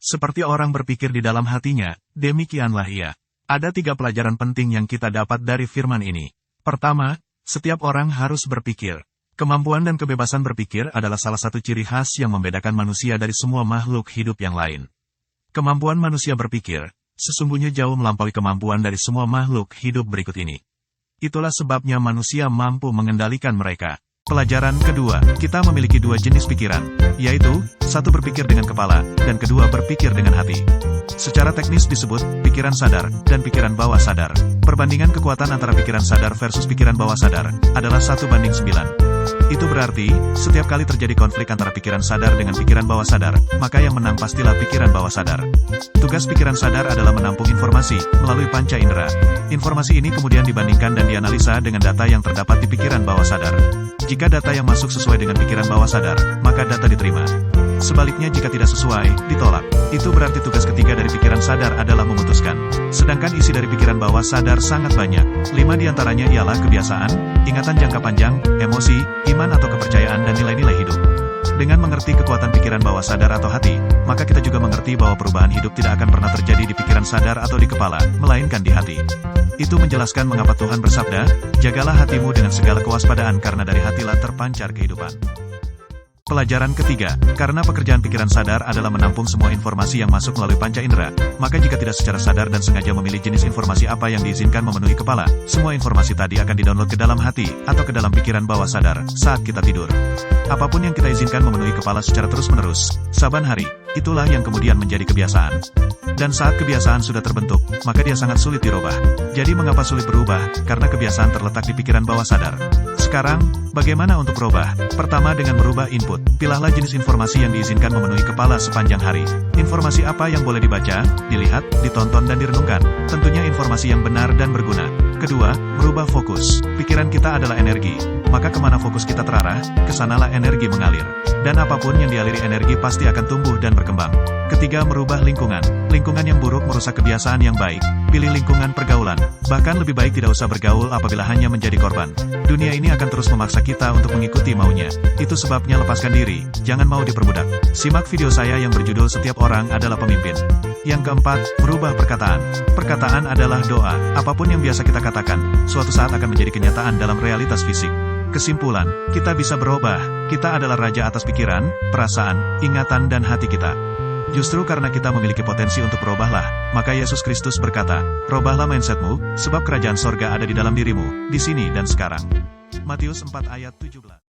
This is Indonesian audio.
Seperti orang berpikir di dalam hatinya, demikianlah ia. Ada 3 pelajaran penting yang kita dapat dari firman ini. Pertama, setiap orang harus berpikir. Kemampuan dan kebebasan berpikir adalah salah satu ciri khas yang membedakan manusia dari semua makhluk hidup yang lain. Kemampuan manusia berpikir, sesungguhnya jauh melampaui kemampuan dari semua makhluk hidup berikut ini. Itulah sebabnya manusia mampu mengendalikan mereka. Pelajaran kedua, kita memiliki 2 jenis pikiran, yaitu, 1 berpikir dengan kepala, dan kedua berpikir dengan hati. Secara teknis disebut, pikiran sadar, dan pikiran bawah sadar. Perbandingan kekuatan antara pikiran sadar versus pikiran bawah sadar, adalah 1:9. Itu berarti, setiap kali terjadi konflik antara pikiran sadar dengan pikiran bawah sadar, maka yang menang pastilah pikiran bawah sadar. Tugas pikiran sadar adalah menampung informasi, melalui panca indera. Informasi ini kemudian dibandingkan dan dianalisa dengan data yang terdapat di pikiran bawah sadar. Jika data yang masuk sesuai dengan pikiran bawah sadar, maka data diterima. Sebaliknya jika tidak sesuai, ditolak. Itu berarti tugas ketiga dari pikiran sadar adalah memutuskan. Sedangkan isi dari pikiran bawah sadar sangat banyak. 5 diantaranya ialah kebiasaan, ingatan jangka panjang, emosi, iman atau kepercayaan dan nilai-nilai hidup. Dengan mengerti kekuatan pikiran bawah sadar atau hati, maka kita juga mengerti bahwa perubahan hidup tidak akan pernah terjadi di pikiran sadar atau di kepala, melainkan di hati. Itu menjelaskan mengapa Tuhan bersabda, jagalah hatimu dengan segala kewaspadaan karena dari hatilah terpancar kehidupan. Pelajaran ketiga, karena pekerjaan pikiran sadar adalah menampung semua informasi yang masuk melalui panca indera, maka jika tidak secara sadar dan sengaja memilih jenis informasi apa yang diizinkan memenuhi kepala, semua informasi tadi akan didownload ke dalam hati, atau ke dalam pikiran bawah sadar, saat kita tidur. Apapun yang kita izinkan memenuhi kepala secara terus-menerus, saban hari, itulah yang kemudian menjadi kebiasaan. Dan saat kebiasaan sudah terbentuk, maka dia sangat sulit dirubah. Jadi mengapa sulit berubah? Karena kebiasaan terletak di pikiran bawah sadar. Sekarang, bagaimana untuk berubah? Pertama dengan merubah input. Pilahlah jenis informasi yang diizinkan memenuhi kepala sepanjang hari. Informasi apa yang boleh dibaca, dilihat, ditonton dan direnungkan. Tentunya informasi yang benar dan berguna. Kedua, merubah fokus. Pikiran kita adalah energi. Maka kemana fokus kita terarah, kesanalah energi mengalir. Dan apapun yang dialiri energi pasti akan tumbuh dan berkembang. Ketiga, merubah lingkungan. Lingkungan yang buruk merusak kebiasaan yang baik. Pilih lingkungan pergaulan. Bahkan lebih baik tidak usah bergaul apabila hanya menjadi korban. Dunia ini akan terus memaksa kita untuk mengikuti maunya. Itu sebabnya lepaskan diri, jangan mau diperbudak. Simak video saya yang berjudul Setiap Orang Adalah Pemimpin. Yang keempat, merubah perkataan. Perkataan adalah doa. Apapun yang biasa kita katakan, suatu saat akan menjadi kenyataan dalam realitas fisik. Kesimpulan, kita bisa berubah. Kita adalah raja atas pikiran, perasaan, ingatan dan hati kita. Justru karena kita memiliki potensi untuk berubahlah, maka Yesus Kristus berkata, "Robahlah mindsetmu, sebab kerajaan sorga ada di dalam dirimu, di sini dan sekarang." Matius 4 ayat 17.